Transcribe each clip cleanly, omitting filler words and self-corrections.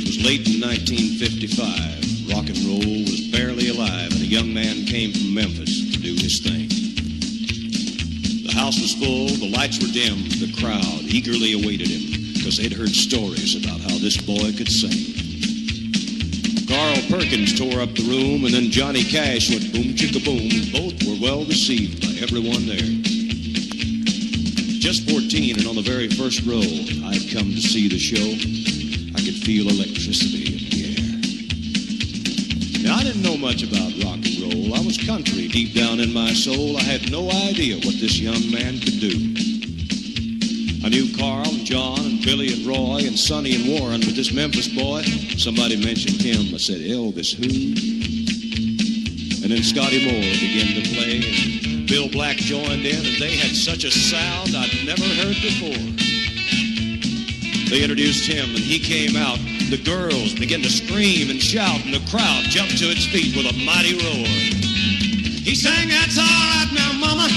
It was late in 1955. Rock and roll was barely alive, and a young man came from Memphis to do his thing. The house was full, the lights were dim, the crowd eagerly awaited him because they'd heard stories about how this boy could sing. Carl Perkins tore up the room, and then Johnny Cash went boom chicka boom. Both were well received by everyone there. Just 14, and on the very first row, I'd come to see the show. I could feel electricity in the air. Now, I didn't know much about rock and roll. I was country deep down in my soul. I had no idea what this young man could do. I knew Carl and John and Billy and Roy and Sonny and Warren, but this Memphis boy, somebody mentioned him. I said, Elvis who? And then Scotty Moore began to play, and Bill Black joined in, and they had such a sound I'd never heard before. They introduced him, and he came out. The girls began to scream and shout, and the crowd jumped to its feet with a mighty roar. He sang, "That's all right now, mama."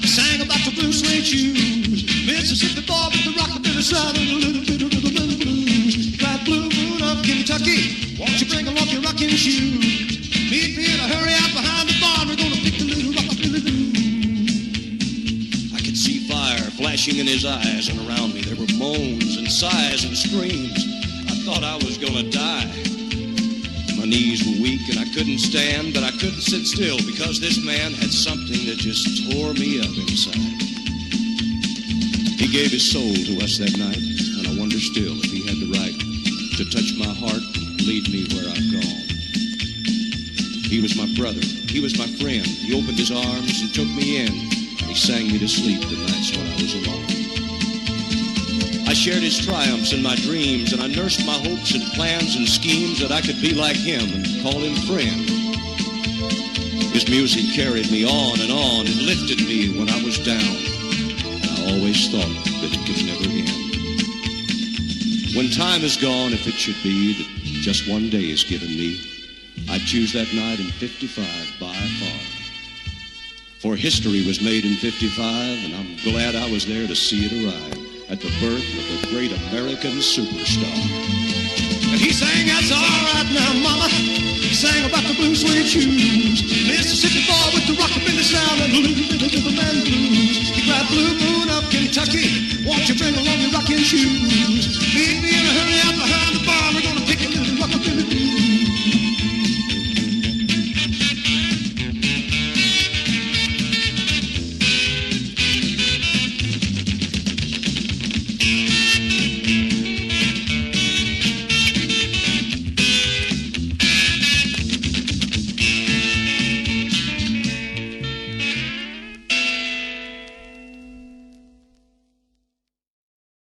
He sang about the blue suede shoes. Mississippi boy with the rockabilly sound and a little bit of rhythm and blues. Bright blue moon of Kentucky, won't you bring along your rocking shoes? Meet me in a hurry out behind the barn. We're gonna pick the little rockabilly blues. I could see fire flashing in his eyes, and around me there were moans and sighs and screams. I thought I was gonna die. My knees were weak and I couldn't stand, but I couldn't sit still because this man had something that just tore me up inside. He gave his soul to us that night, and I wonder still if he had the right to touch my heart and lead me where I've gone. He was my brother. He was my friend. He opened his arms and took me in, and he sang me to sleep the nights when I was alone. I shared his triumphs and my dreams, and I nursed my hopes and plans and schemes that I could be like him and call him friend. His music carried me on and lifted me when I was down. I always thought that it could never end. When time is gone, if it should be that just one day is given me, I'd choose that night in 55 by far. For history was made in 55, and I'm glad I was there to see it arrive at the birth of the great American superstar. And he sang, "That's all right now, mama." He sang about the blue suede shoes. Mississippi boy with the rockabilly sound and a little bit of rhythm and blues. He cried, "Blue moon of Kentucky, won't you bring